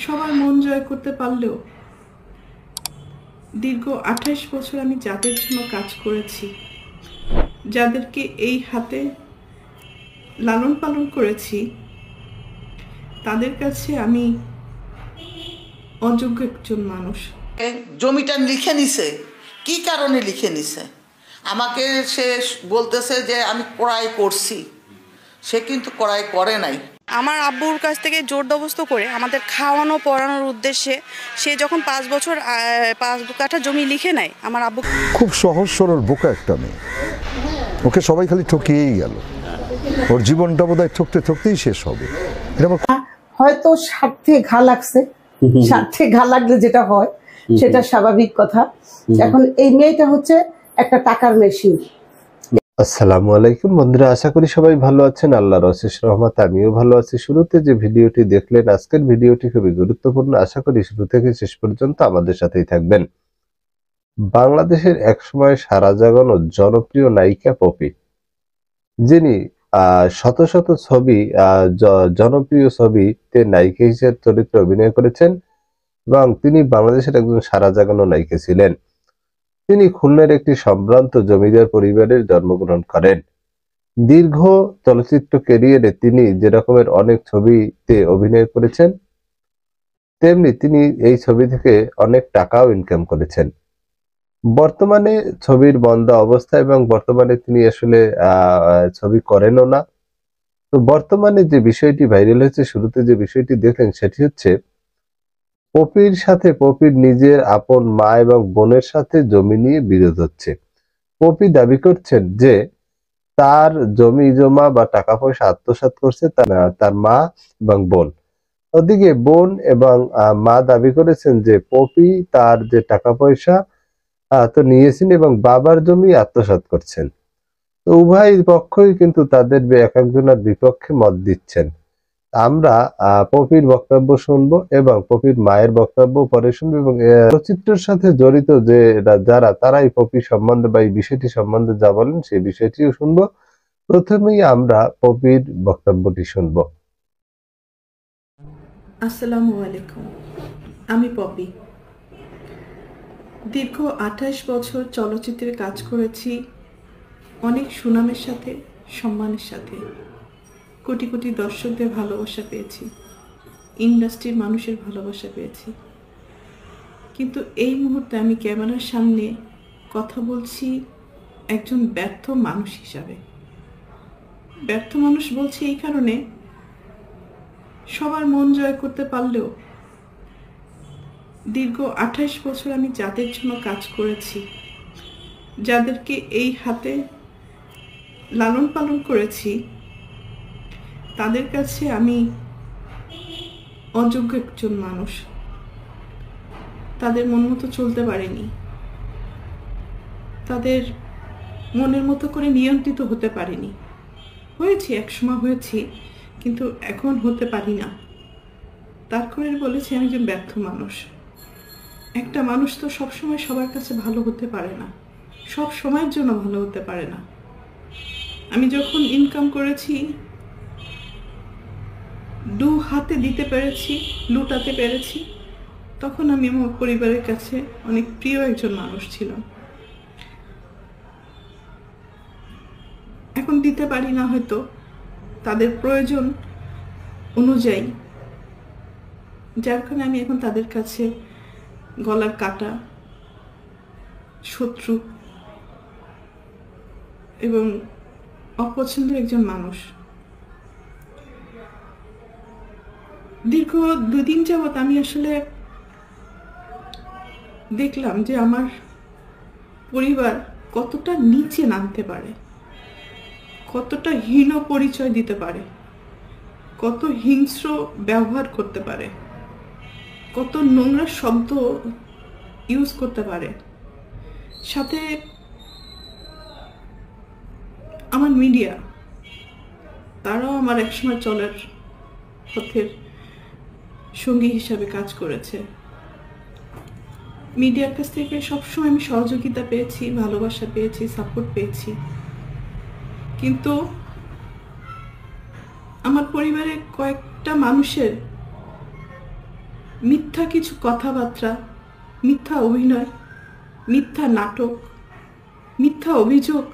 সবার মন জয় করতে পারলেও দীর্ঘ ২৮ বছর আমি যাদের জন্য কাজ করেছি, যাদেরকে এই হাতে লালন পালন করেছি, তাদের কাছে আমি অযোগ্য একজন মানুষ। জমিটা লিখে নিছে, কি কারণে লিখে নিছে? আমাকে সে বলতেছে যে আমি ক্রয় করছি, সে কিন্তু ক্রয় করে নাই। আমার আব্বুর কাছ থেকে জোর জবরদস্ত করে আমাদের খাওয়ানো পড়ানোর উদ্দেশ্যে সে যখন ৫ বছর ৫ কাঠা জমি লিখে নেয়, আমার আব্বু খুব সহজ সরল বোকা একটা মেয়ে, ওকে সবাই খালি ঠকিয়েই গেল, ওর জীবনটা বোধহয় ঠকতে ঠকতেই শেষ হবে। হয়তো স্বার্থে ঘা লাগছে, স্বার্থে ঘা লাগলে যেটা হয় সেটা স্বাভাবিক কথা। এখন এই মেয়েটা হচ্ছে একটা টাকার মেশিন। আসসালামু আলাইকুম বন্ধুরা, আশা করি সবাই ভালো আছেন। আল্লাহর অশেষ রহমতে আমিও ভালো আছি। শুরুতে যে ভিডিওটি দেখলেন, আজকের ভিডিওটি খুবই গুরুত্বপূর্ণ। আশা করি শুরু থেকে শেষ পর্যন্ত আমাদের সাথেই থাকবেন। বাংলাদেশের একসময় সারা জাগানো জনপ্রিয় নায়িকা পপি, যিনি শত শত ছবি, জনপ্রিয় ছবিতে নায়িকা হিসেবে চরিত্রে অভিনয় করেছেন এবং তিনি বাংলাদেশের একজন সারা জাগানো নায়িকা ছিলেন। তিনি খুলনার একটি সম্ভ্রান্ত জমিদার পরিবারে জন্মগ্রহণ করেন। দীর্ঘ চলচ্চিত্র ক্যারিয়ারে তিনি যে রকমের অনেক ছবিতে অভিনয় করেছেন, তেমনি তিনি এই ছবি থেকে অনেক টাকাও ইনকাম করেছেন। বর্তমানে ছবির বন্ধা অবস্থা এবং বর্তমানে তিনি আসলে ছবি করেনও না। তো বর্তমানে যে বিষয়টি ভাইরাল হয়েছে, শুরুতে যে বিষয়টি দেখলেন, সেটি হচ্ছে পপির সাথে পপির নিজের আপন মা এবং বোনের সাথে জমি নিয়ে বিরোধ হচ্ছে। পপি দাবি করছেন যে তার জমি জমা বা টাকা পয়সা আত্মসাৎ করছে তার মা এবং বোন। ওদিকে বোন এবং মা দাবি করেছেন যে পপি তার যে টাকা পয়সা তো নিয়েছেন এবং বাবার জমি আত্মসাৎ করছেন। তো উভয় পক্ষই কিন্তু তাদের এক একজনের বিপক্ষে মত দিচ্ছেন। আমরা পপির বক্তব্য শুনবো এবং পপির মায়ের বক্তব্য পরে শুনবো এবং চলচ্চিত্রের সাথে জড়িত যে যারা তারাই পপি সম্বন্ধে বা এই বিষয়টি সম্বন্ধে যা বলেন সেই বিষয়টিও শুনবো। প্রথমেই আমরা পপির বক্তব্যটি শুনবো। আসসালামু আলাইকুম, আমি পপি। দীর্ঘ ২৮ বছর চলচ্চিত্রে কাজ করেছি, অনেক সুনামের সাথে, সম্মানের সাথে। কোটি কোটি দর্শকদের ভালোবাসা পেয়েছি, ইন্ডাস্ট্রির মানুষের ভালোবাসা পেয়েছি। কিন্তু এই মুহূর্তে আমি ক্যামেরার সামনে কথা বলছি একজন ব্যর্থ মানুষ হিসাবে। ব্যর্থ মানুষ বলছি এই কারণে, সবার মন জয় করতে পারলেও দীর্ঘ ২৮ বছর আমি যাদের জন্য কাজ করেছি, যাদেরকে এই হাতে লালন পালন করেছি, তাদের কাছে আমি অযোগ্য একজন মানুষ। তাদের মন মতো চলতে পারিনি, তাদের মনের মতো করে নিয়ন্ত্রিত হতে পারিনি। হয়েছি, একসময় হয়েছি, কিন্তু এখন হতে পারি না। তার করে বলেছি আমি একজন ব্যর্থ মানুষ। একটা মানুষ তো সবসময় সবার কাছে ভালো হতে পারে না, সব সময়ের জন্য ভালো হতে পারে না। আমি যখন ইনকাম করেছি, দু হাতে দিতে পেরেছি, লুটাতে পেরেছি, তখন আমি আমার পরিবারের কাছে অনেক প্রিয় একজন মানুষ ছিলাম। এখন দিতে পারি না হয়তো তাদের প্রয়োজন অনুযায়ী, যার কারণে আমি এখন তাদের কাছে গলার কাটা, শত্রু এবং অপছন্দের একজন মানুষ। দীর্ঘ ২ দিন যাবৎ আমি আসলে দেখলাম যে আমার পরিবার কতটা নিচে নামতে পারে, কতটা হীন পরিচয় দিতে পারে, কত হিংস্র ব্যবহার করতে পারে, কত নোংরা শব্দ ইউজ করতে পারে। সাথে আমার মিডিয়া, তারাও আমার একসময় চলার পথের সঙ্গী হিসাবে কাজ করেছে। মিডিয়ার কাছ থেকে সবসময় আমি সহযোগিতা পেয়েছি, ভালোবাসা পেয়েছি, সাপোর্ট পেয়েছি। কিন্তু আমার পরিবারের কয়েকটা মানুষের মিথ্যা কিছু কথাবার্তা, মিথ্যা অভিনয়, মিথ্যা নাটক, মিথ্যা অভিযোগ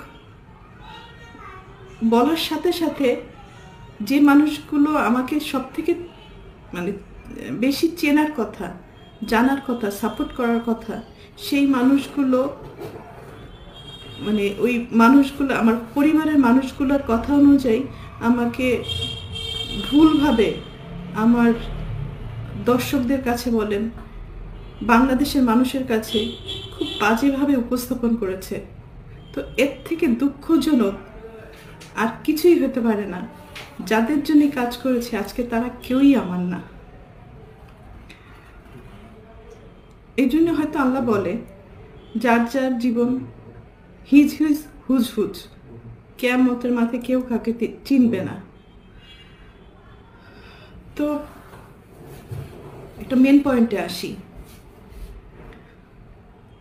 বলার সাথে সাথে যে মানুষগুলো আমাকে সব থেকে বেশি চেনার কথা, জানার কথা, সাপোর্ট করার কথা, সেই মানুষগুলো ওই মানুষগুলো আমার পরিবারের মানুষগুলোর কথা অনুযায়ী আমাকে ভুলভাবে আমার দর্শকদের কাছে বলেন, বাংলাদেশের মানুষের কাছে খুব বাজেভাবে উপস্থাপন করেছে। তো এর থেকে দুঃখজনক আর কিছুই হতে পারে না। যাদের জন্য কাজ করেছে আজকে তারা কেউই আমার না। এই জন্য হয়তো আল্লাহ বলে, যার যার জীবন হিজ হিজ হুজ হুজ, কিয়ামতের মাঠে কেউ কাকে চিনবে না। তো একটা মেন পয়েন্টে আসি।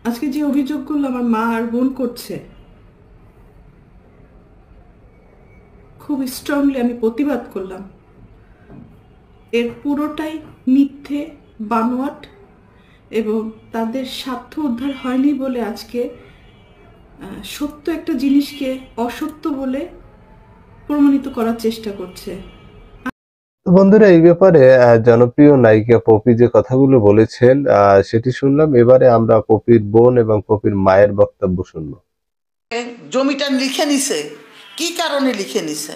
আজকে যে অভিযোগগুলো আমার মা আর বোন করছে, খুব স্ট্রংলি আমি প্রতিবাদ করলাম। এর পুরোটাই মিথ্যে, বানোয়াট, এবং তাদের স্বার্থ উদ্ধার হয়নি বলে আজকে সত্য একটা জিনিসকে অসত্য বলে প্রমাণিত করার চেষ্টা করছে। বন্ধুরা, এই ব্যাপারে জনপ্রিয় নায়িকা পপি যে কথাগুলো বলেছেন সেটি শুনলাম। এবারে আমরা পপির বোন এবং পপির মায়ের বক্তব্য শুনবো। জমিটা লিখে নিছে, কি কারণে লিখে নিছে?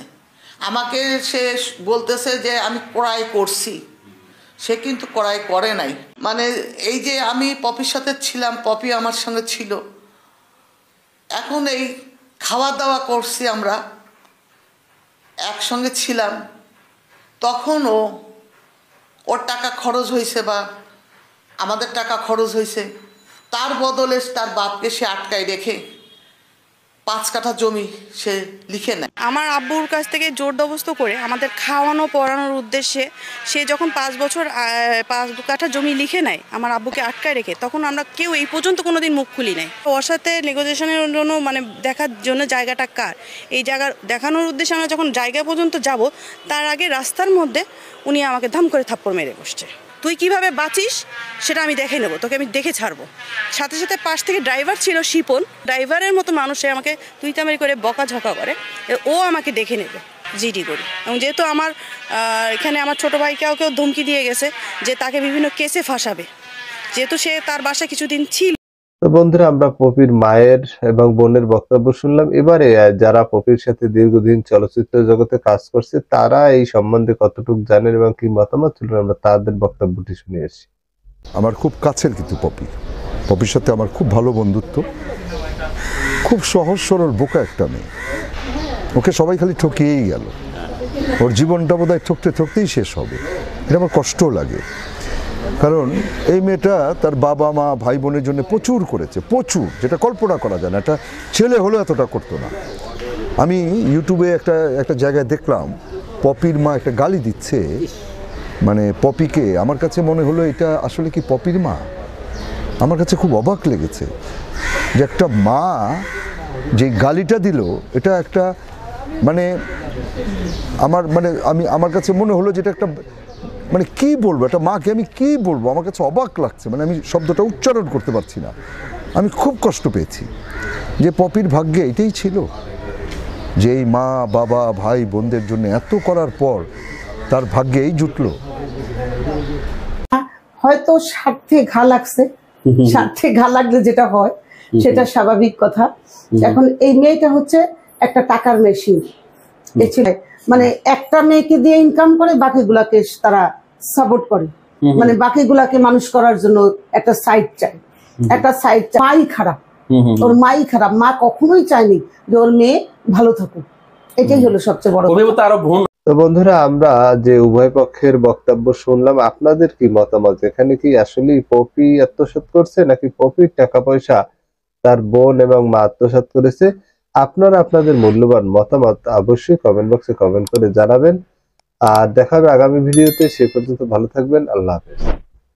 আমাকে সে বলতেছে যে আমি ক্রয় করছি, সে কিন্তু ক্রয় করে নাই। এই যে আমি পপির সাথে ছিলাম, পপি আমার সঙ্গে ছিল, এখন এই খাওয়া দাওয়া করছি, আমরা একসঙ্গে ছিলাম, তখন ওর টাকা খরচ হয়েছে বা আমাদের টাকা খরচ হয়েছে, তার বদলে তার বাপকে সে আটকায় রেখে 5 কাঠা জমি সে লিখে নেয়। আমার আব্বুর কাছ থেকে জোর জবরদস্ত করে আমাদের খাওয়ানো পড়ানোর উদ্দেশ্যে সে যখন 5 বছর 5 কাঠা জমি লিখে নেয় আমার আব্বুকে আটকায় রেখে, তখন আমরা কেউ এই পর্যন্ত কোনোদিন মুখ খুলি নাই। ওর সাথে নেগোসিয়েশনের জন্য দেখার জন্য জায়গাটা কার, এই জায়গা দেখানোর উদ্দেশ্যে আমরা যখন জায়গা পর্যন্ত যাব, তার আগে রাস্তার মধ্যে উনি আমাকে ধাম করে থাপ্পড় মেরে বসছে। তুই কিভাবে বাঁচিস সেটা আমি দেখে নেবো, তোকে আমি দেখে ছাড়বো। সাথে সাথে পাশ থেকে ড্রাইভার ছিল শিপন, ড্রাইভারের মতো মানুষে আমাকে তুই তামারি করে বকাঝকা করে, ও আমাকে দেখে নেবে জিডি করি। এবং যেহেতু আমার এখানে আমার ছোটো ভাইকেও ধমকি দিয়ে গেছে যে তাকে বিভিন্ন কেসে ফাঁসাবে, যেহেতু সে তার বাসায় কিছুদিন ছিল। তো বন্ধুরা, আমরা পপির মায়ের এবং বোনের বক্তব্য শুনলাম। এবারে যারা পপির সাথে দীর্ঘদিন চলচ্চিত্র জগতে কাজ করছে, তারা এই সম্বন্ধে কতটুকু জানেন এবং কি মতামত ছিল, আমরা তাদের বক্তব্যটি শুনে আসি। আমার খুব কাছের কিন্তু পপির সাথে আমার খুব ভালো বন্ধুত্ব। খুব সহজ সরল বোকা একটা মেয়ে, ওকে সবাই খালি ঠকিয়েই গেল। ওর জীবনটা বোধহয় ঠকতে ঠকতেই শেষ হবে। এটা আমার কষ্ট লাগে, কারণ এই মেয়েটা তার বাবা মা ভাই বোনের জন্য প্রচুর করেছে, প্রচুর, যেটা কল্পনা করা যায় না। একটা ছেলে হলেও এতটা করতো না। আমি ইউটিউবে একটা জায়গায় দেখলাম পপির মা একটা গালি দিচ্ছে পপিকে। আমার কাছে মনে হলো এটা আসলে কি পপির মা? আমার কাছে খুব অবাক লেগেছে যে একটা মা যে গালিটা দিল, এটা একটা আমার কাছে মনে হলো যেটা একটা কি বলবো, একটা মাকে আমি কি বলবো, আমার কাছে অবাক লাগছে। আমি শব্দটা উচ্চারণ করতে পারছি না। আমি খুব কষ্ট পেয়েছি যে পপির ভাগ্যে এটাই ছিল যে এই মা বাবা ভাই বোনদের জন্য এত করার পর তার ভাগ্যে এই জুটলো। হয়তো স্বার্থে ঘা লাগছে, স্বার্থে ঘা লাগলে যেটা হয় সেটা স্বাভাবিক কথা। এখন এই মেয়েটা হচ্ছে একটা টাকার মেশিন। এই ছেলে একটা মেয়েকে দিয়ে ইনকাম করে, বাকিগুলাকে তারা সাপোর্ট করে, বাকিগুলাকে মানুষ করার জন্য একটা সাইড চাই, একটা সাইড চাই। মাই খারাপ, ওর মাই খারাপ। মা কখনোই চায়নি যে ওর মেয়ে ভালো থাকুক। এটাই হলো সবচেয়ে বড়। তো বন্ধুরা, আমরা যে উভয় পক্ষের বক্তব্য শুনলাম, আপনাদের কি মতামত? এখানে কি আসলে পপি আত্মসাৎ করছে নাকি পপির টাকা পয়সা তার বোন এবং মা আত্মসাৎ করেছে? আপনারা আপনাদের মূল্যবান মতামত অবশ্যই কমেন্ট বক্সে কমেন্ট করে জানাবেন। আর দেখা হবে আগামী ভিডিওতে। সে পর্যন্ত ভালো থাকবেন। আল্লাহ হাফেজ।